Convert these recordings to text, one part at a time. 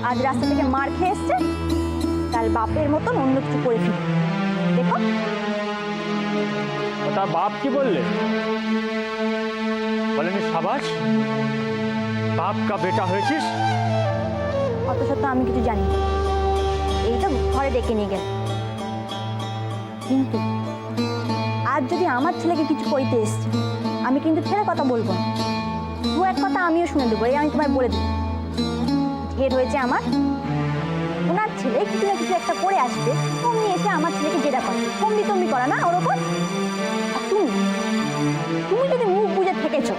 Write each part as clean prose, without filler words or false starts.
আজ রাস্তা থেকে মার খেয়ে এসছে, কাল বাপের মতন অন্য কিছু করে ফিরবে। দেখো তার বাপ কি বললে? বলেনি সাবাস, বাপ কা বেটা হয়েছিস? অত সত্য আমি কিছু জানি না, এই তো ঘরে ডেকে নিয়ে গেল। কিন্তু আজ যদি আমার ছেলেকে কিছু কইতে এসছে, আমি কিন্তু ছেলের কথা বলবো না, দু এক কথা আমিও শুনে দেবো। এই আমি তোমায় বলে দিই, ঢের হয়েছে আমার। ওনার ছেলে কিছু না কিছু একটা করে আসবে, অমনি এসে আমার ছেলেকে জেরা করে, কমবি তমবি করা না ওরকম। আর তুমি তুমি যদি মুখ বুঝে থেকেছো,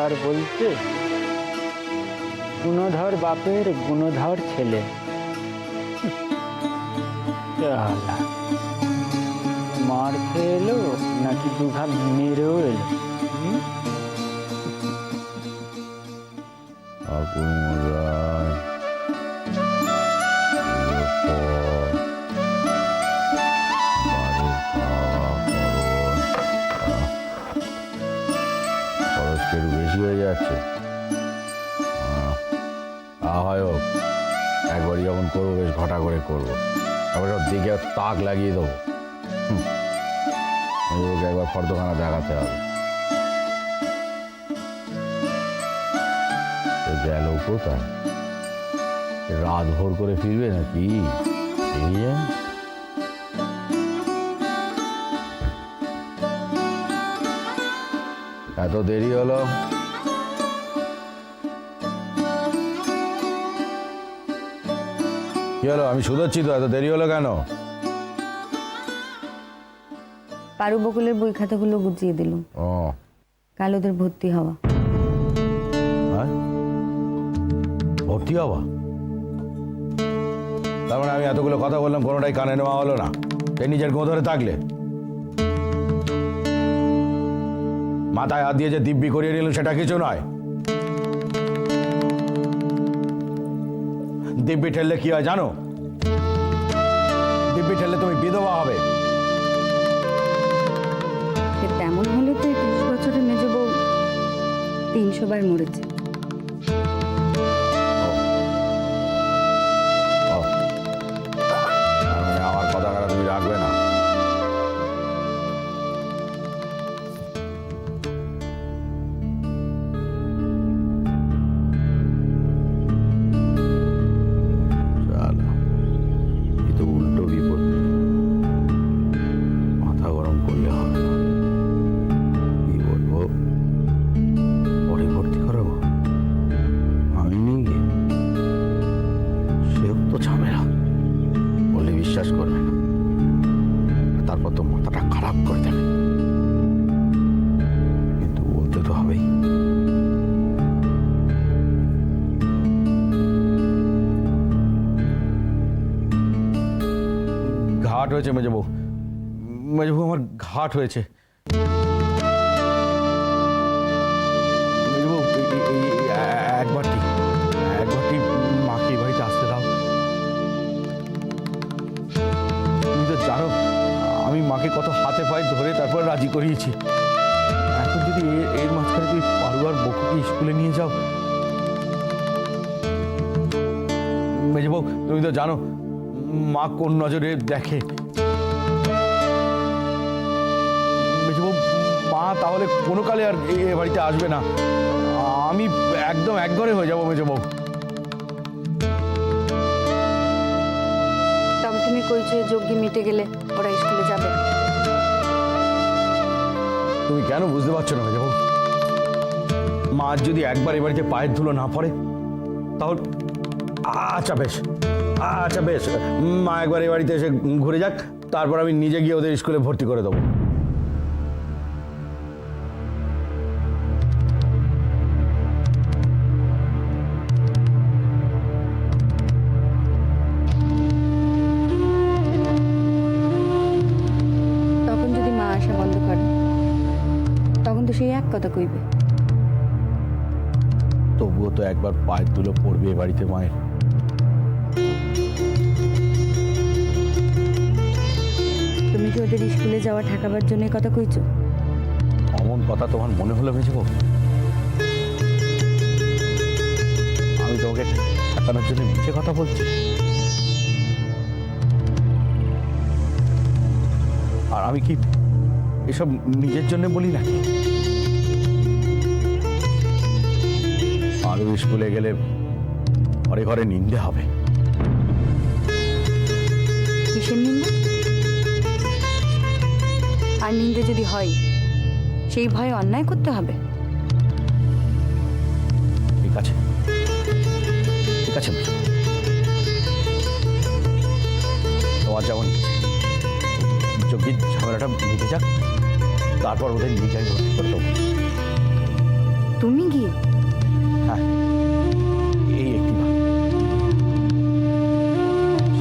আর বলতে গুণধর বাপের গুণধর ছেলে। মার খেয়ে এলো নাকি দুঘাত মেরেও এলো? একটু বেশি হয়ে যাচ্ছে। হয় হোক, একবার যখন করবো বেশ ঘটা করে করবো, তারপরে সব দেখে তাক লাগিয়ে দেবো। ওকে একবার ফর্দখানা দেখাতে হবে। গেল কোথায়? রাত ভোর করে ফিরবে নাকি? এত দেরি হলো? কি হলো? আমি শুধোচ্ছি তো, এত দেরি হলো কেন? পারু বকুলের বই খাতাগুলো গুছিয়ে দিল। ও, কাল ওদের ভর্তি হওয়া। ভর্তি হওয়া? তার মানে আমি এতগুলো কথা বললাম, কোনোটাই কানে নেওয়া হলো না? সে নিজের গো ধরে থাকলে মাথায় হাত দিয়ে যে দিব্যি করিয়ে নিল সেটা কিছু নয়। দিব্যি ঠেললে কি হয় জানো? দিব্যি ঠেললে তুমি বিধবা হবে। তেমন হলে তো 30 বছরের মেজ বউ 300 বার মরেছে। আমার কথা কারা তুমি রাখবে না? উল্টো বিপদ, মাথা গরম করলে হবে না। কি বলবো? পরে ভর্তি করাবো আমি নিয়ে গিয়ে? সেও তো ঝামেলা, বলে বিশ্বাস করবে না, তারপর তো মাথাটা খারাপ করে দেবে। কিন্তু বলতে তো হবেই। ঘাট হয়েছে মেজবউ, মেজবউ আমার ঘাট হয়েছে। মেজবউ একবারটি মাকে এই বাড়িতে আসতে দাও। তুমি তো জানো আমি মাকে কত হাতে পায়ে ধরে তারপর রাজি করিয়েছি। এখন যদি এর মাঝখানে তুই পারু আর বকুকে স্কুলে নিয়ে যাও। মেজবউ তুমি তো জানো মা কোন নজরে দেখে। মেজবউ, মা তাহলে কোনো কালে আর এ বাড়িতে আসবে না। আমি একদম একঘরে হয়ে যাবো মেজবউ। তবে তুমি কইছো যোগ্য মিটে গেলে ওরা স্কুলে যাবে। তুমি কেন বুঝতে পারছো না মেজবউ? মা যদি একবার এ বাড়িতে পায়ের ধুলো না পড়ে তাহলে আচ্ছা বেশ, আচ্ছা বেশ, মা একবার এ বাড়িতে এসে ঘুরে যাক, তারপর আমি নিজে গিয়ে ওদের স্কুলে ভর্তি করে দেবো। তখন যদি মা আসা বন্ধ করে, তখন তো সেই এক কথা কইবে। তবুও তো একবার পায়ের ধুলো পড়বে এ বাড়িতে মায়ের। কি ওদের স্কুলে যাওয়া ঠেকাবার জন্য এই কথা কইছো? অমন কথা তোমার মনে হলো মেজবউ? আমি তোমাকে ঠেকানোর জন্য মিছে কথা বলছি? আর আমি কি এসব নিজের জন্য বলি নাকি? আরো স্কুলে গেলে ঘরে ঘরে নিন্দে হবে। কিসের নিন্দে? আর নিন্দে যদি হয় সেই ভয়ে অন্যায় করতে হবে? ঠিক আছে, ঠিক আছে মেজো। তোমার যেমন যোগ্যের ঝামেলাটা মিটে যাক, তারপর ওদের নিয়ে যাই ভর্তি করে দেবো। তুমি গিয়ে? হ্যাঁ, এই একটিবার,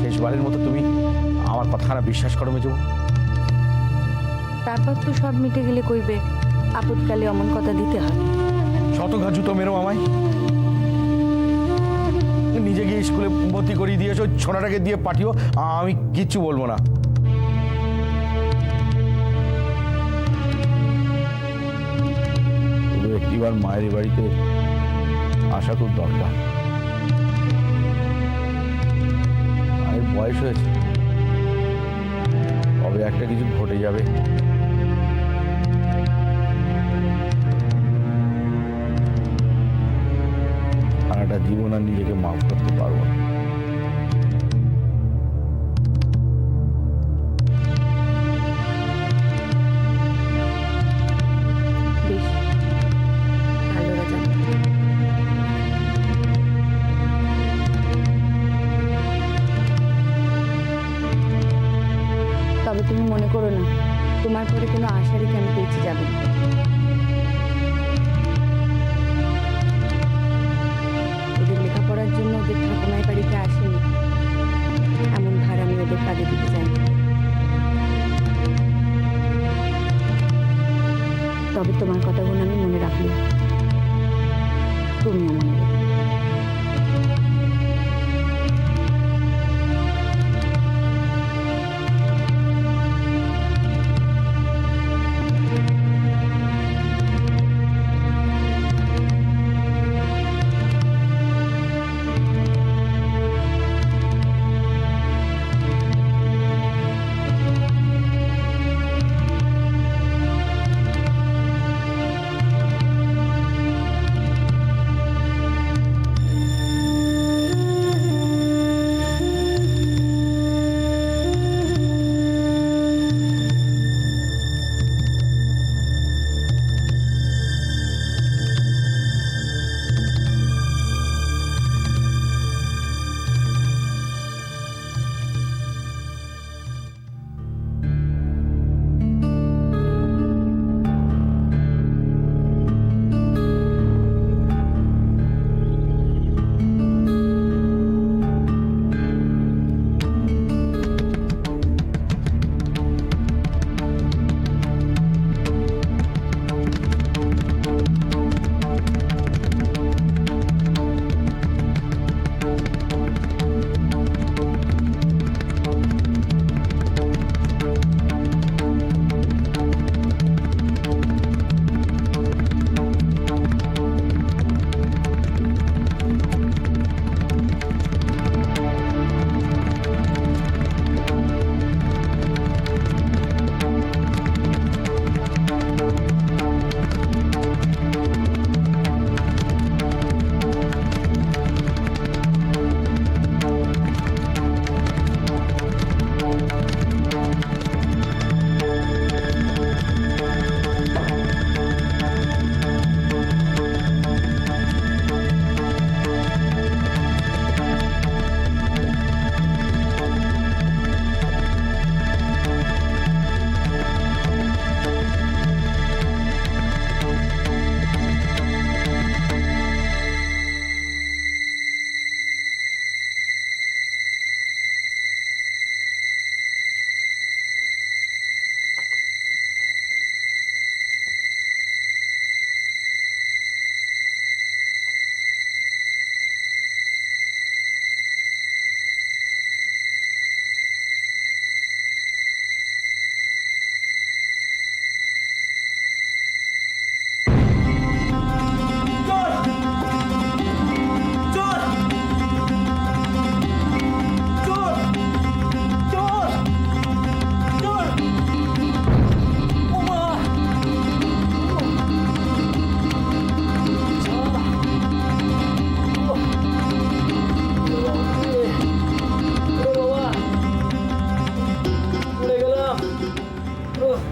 শেষবারের মতো তুমি আমার কথাটা বিশ্বাস করো মেজো। তারপর তো সব মিটে গেলে কইবে আপদকালে অমন কথা দিতে হয়। শতঘা জুতো মেরো আমায়। নিজে গিয়ে স্কুলে ভর্তি করিয়ে দিয়েছো, ছোনাটাকে দিয়ে পাঠিও, আমি কিচ্ছু বলবো না। শুধু একটিবার মায়ের বাড়িতে আসা খুব দরকার। মায়ের বয়স হয়েছে, কবে একটা কিছু ঘটে যাবে। সারাটা জীবন আর নিজেকে মাফ করতে পারবো না। বেশ, ভালোরা জানো। তবে তুমি মনে করো না তোমার পরে কোনো আশা রেখে আমি পৌঁছে যাবে না। ওদের লেখাপড়ার জন্য ওদের ঠাকুমার বাড়িতে আসেনি, এমন ভার আমি ওদের কাঁধে দিতে চাই না। তবে তোমার কথাগুলো আমি মনে রাখলাম, তুমিও মনে রাখবে।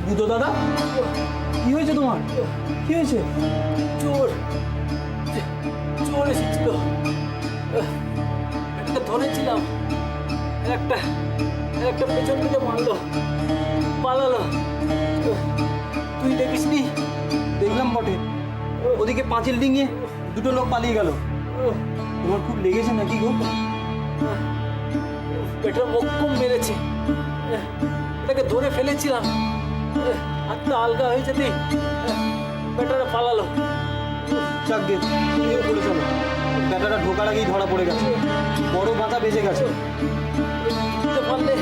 বুধো দাদা, কি হয়েছে তোমার? কি হয়েছে? চোর চোর এসেছিল, একটা ধরেছিলাম, একটা একটা পেছন থেকে মারলো, পালালো। তুই দেখিসনি? দেখলাম বটে, ওদিকে পাঁচিল ডিঙিয়ে দুটো লোক পালিয়ে গেল। তোমার খুব লেগেছে নাকি গো? পেটের মক্কম মেরেছে, এটাকে ধরে ফেলেছিলাম, হাতটা আলগা হয়ে যেতেই পেটারে পালালো। যাকগে, তুমিও বলে চলো, ব্যাটাটা ঢোকার আগেই ধরা পড়ে গেছে, বড় বাঁচা বেঁচে গেছে। বুঝতে পারলে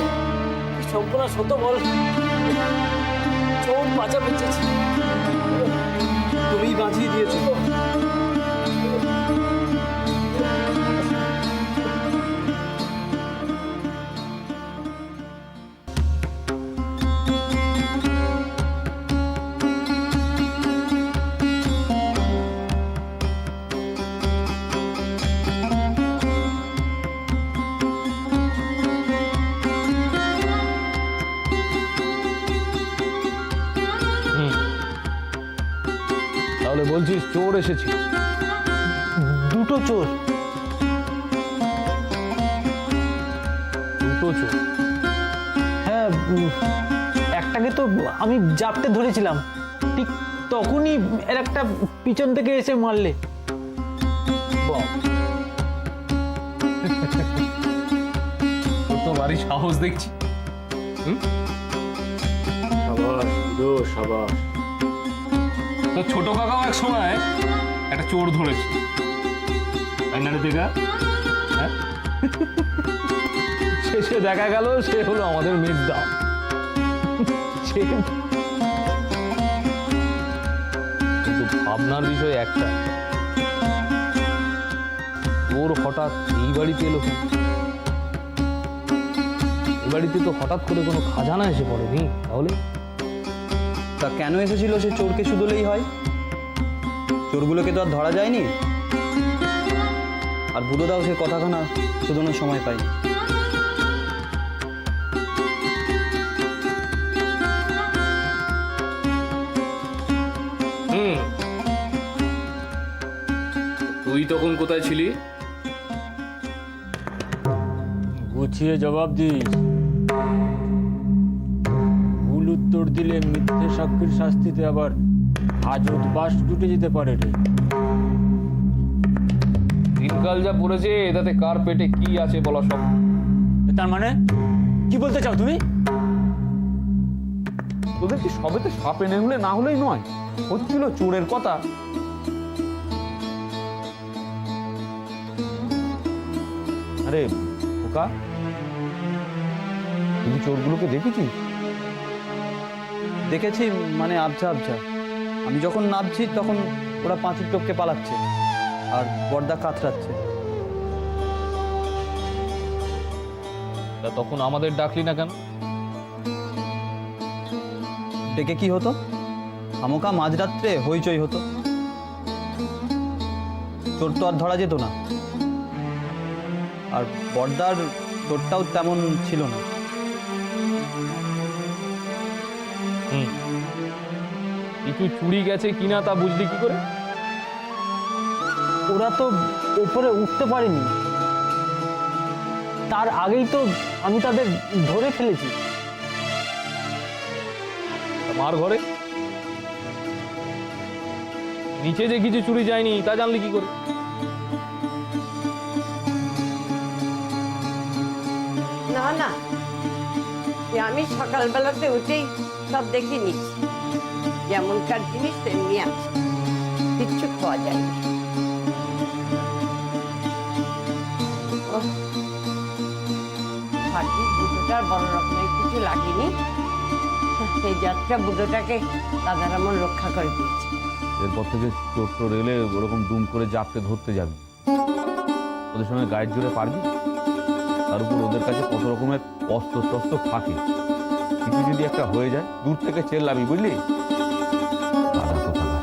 সম্পূর্ণ শত বল, চোর বাঁচা বেঁচেছে। তুমিই বাঁচিয়ে দিয়েছো। তাহলে বলছিস চোর এসেছে? দুটো চোর। দুটো চোর? হ্যাঁ, একটাকে তো আমি জাপটে ধরেছিলাম, ঠিক তখনই এর একটা পিছন থেকে এসে মারলে। বাহ! তোর তো ভারী সাহস দেখছি। সাবাস বুধো, সাবাস। তোর ছোট কাকাও এক সময় একটা চোর ধরেছে, তাই না রে দেখা? হ্যাঁ, শেষে দেখা গেল সে হলো আমাদের মেজদা। কিন্তু ভাবনার বিষয় একটা, চোর হঠাৎ এই বাড়িতে এলো কেন? এই বাড়িতে তো হঠাৎ করে কোনো খাজানা এসে পড়েনি, তাহলে তা কেন এসেছিল সে চোরকে শুধলেই হয়? চোরগুলোকে তো আর ধরা যায়নি, আর বুধোদাও সে কথাখানা শুধোনোর সময় পাই। তুই তখন কোথায় ছিলি? গুছিয়ে জবাব দিস, ভুল উত্তর দিলে মিথ্যে সাক্ষীর শাস্তিতে আবার হাজত বাস জুটে যেতে পারে রে। দিনকাল যা পড়েছে এটাতে কার পেটে কি আছে বলা সব। তার মানে কি বলতে চাও তুমি? তোদের কি সবেতে সাপ এনে হলে না হলেই নয়, হচ্ছিল চোরের কথা। আরে খোকা, তুমি চোরগুলোকে দেখেছিস? দেখেছি মানে আবছা আবছা। আমি যখন নামছি তখন ওরা পাঁচিল টপকে পালাচ্ছে আর বর্দা কাতরাচ্ছে। তা তখন আমাদের ডাকলি না কেন? ডেকে কি হতো? আমোকা মাঝরাত্রে হইচই হতো, চোর তো আর ধরা যেত না, আর বর্দার চোরটাও তেমন ছিল না। কিছু চুরি গেছে কিনা তা বুঝলি কি করে? ওরা তো ওপরে উঠতে পারেনি, তার আগেই তো আমি তাদের ধরে ফেলেছি। মার ঘরে নিচে যে কিছু চুরি যায়নি তা জানলি কি করে? না না, এ আমি সকালবেলাতে উঠেই সব দেখে নিচ্ছি, যেমনকার জিনিস তেমনি আছে, কিচ্ছু খাওয়া যায়নি। ভাগ্যিস বুধোটার বড় রকমের কিছু লাগেনি, সেই যাত্রা বুধোটাকে দাদারামন রক্ষা করে দিয়েছে। এরপর থেকে চোর টোর এলে ওরকম দুম করে জাপটে ধরতে যাবি, ওদের সঙ্গে গাইড জুড়ে পারবি। তার উপর ওদের কাছে কত রকমের অস্ত্র টস্ত্র থাকে, কিছু যদি একটা হয়ে যায় দূর থেকে চেল্লাবি, বুঝলি? দাদা কোথাকার।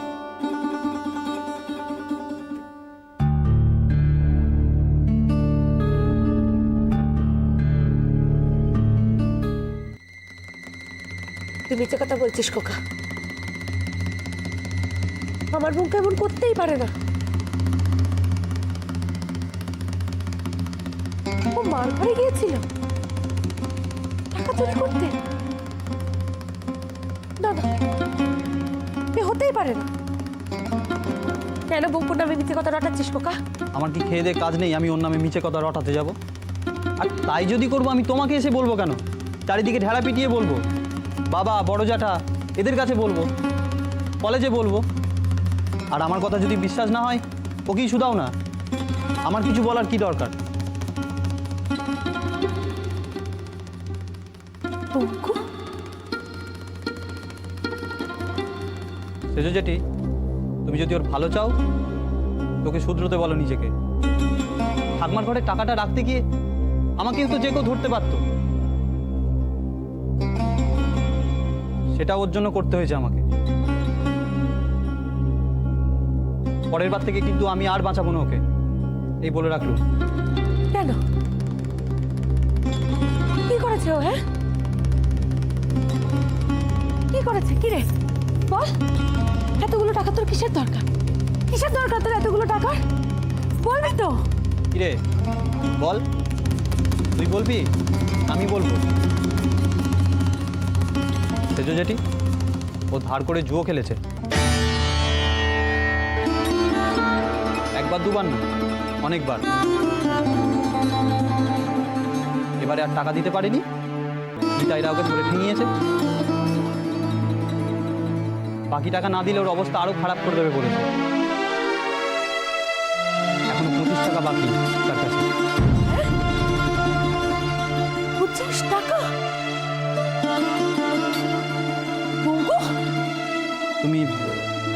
তুই মিথ্যে কথা বলছিস খোকা। আমার বোন কেমন করতেই পারে না। ও মার ঘরে গিয়েছিল টাকা চুরি করতে? না না, এ হতেই পারে না। কেন বঙ্কুর নামে মিথ্যে কথা রটাচ্ছিস খোকা? আমার কি খেয়ে দিয়ে কাজ নেই আমি ওর নামে মিছে কথা রটাতে যাব? আর তাই যদি করবো আমি তোমাকে এসে বলবো কেন? চারিদিকে ঢেড়া পিটিয়ে বলবো, বাবা বড় জ্যাঠা এদের কাছে বলবো, কলেজে বলবো। আর আমার কথা যদি বিশ্বাস না হয় ওকেই শুধাও না, আমার কিছু বলার কি দরকার? বঙ্কু, সেজো জেঠি, তুমি যদি ওর ভালো চাও তোকে শুধরোতে বলো নিজেকে। ঠাকমার ঘরে টাকাটা রাখতে গিয়ে আমাকেও তো যে কেউ ধরতে পারতো, সেটা ওর জন্য করতে হয়েছে আমাকে। পরের বার থেকে কিন্তু আমি আর বাঁচাবো না ওকে, এই বলে রাখলো। কেন? কি করেছে ও? হ্যাঁ, কি করেছে? কি রে বল? এতগুলো টাকা তোর কিসের দরকার? কিসের দরকার তোর এতগুলো টাকার? বলবি তো? কিরে বল, তুই বলবি আমি বলবো? সেজো জেঠি, ও ধার করে জুয়ো খেলেছে। একবার দুবার না, অনেকবার। এবারে আর টাকা দিতে পারিনি, নিতাইরা ওকে ধরে ঠেঙিয়েছে। বাকি টাকা না দিলে ওর অবস্থা আরো খারাপ করে দেবে বলেছে। এখনো 25 টাকা বাকি তার কাছে। 25 টাকা? বঙ্কু, তুমি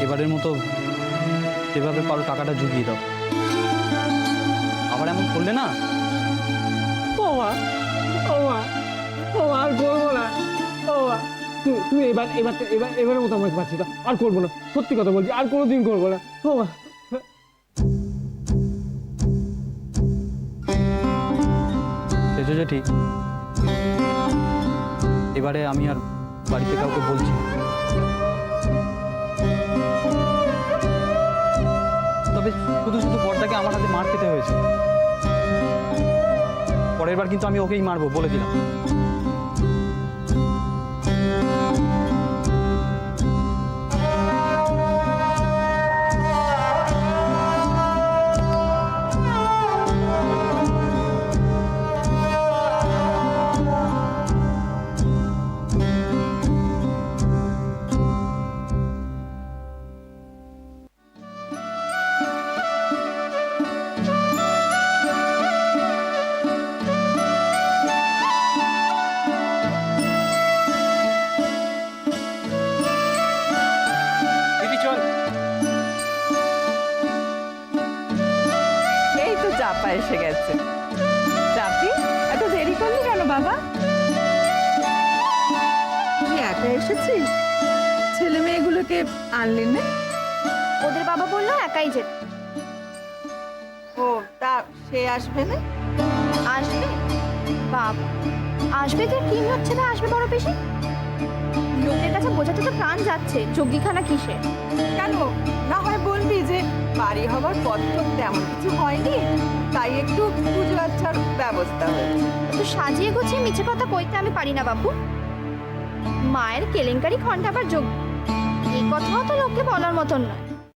এবারের মতো যেভাবে পারো টাকাটা জুগিয়ে দাও। আবার এমন করলে না। ও মা, ও মা, ও মা, আর করবো না। ও মা, তুমি এবারের মতো আমাকে পাচ্ছি না, আর করবো না। সত্যি কথা বলছি, আর কোনোদিন করবো না। ও মা, সেজো জেঠি, এবারে আমি আর বাড়িতে কাউকে বলছি না। তবে শুধু শুধু পর্দাকে আমার হাতে মার খেতে হয়েছে। পরের বার কিন্তু আমি ওকেই মারবো, বলে দিলাম। দিদি চল। এই তো চাপা এসে গেছে। চাপি, এত দেরি করলি কেন বাবা? তুই একা এসেছিস? ছেলে মেয়েগুলোকে আনলি না? ওদের বাবা বললো একাই যেতে। ও, তা সে আসবে না? আসবে বাবা, আসবে তো কি হচ্ছে না, আসবে বড় পিসি। লোকের কাছে বোঝাতে তো প্রাণ যাচ্ছে, যজ্ঞিখানা কিসে? কেন না হয় বলবি যে বাড়ি হবার পর তো তেমন কিছু হয়নি, তাই একটু পুজো আচ্ছার ব্যবস্থা হয়েছে। তো সাজিয়ে গুছিয়ে মিছে কথা কইতে আমি পারি না বাপু। মায়ের কেলেঙ্কারি ঘন্টা আবার যোগ, এই কথাও তো লোককে বলার মতন নয়।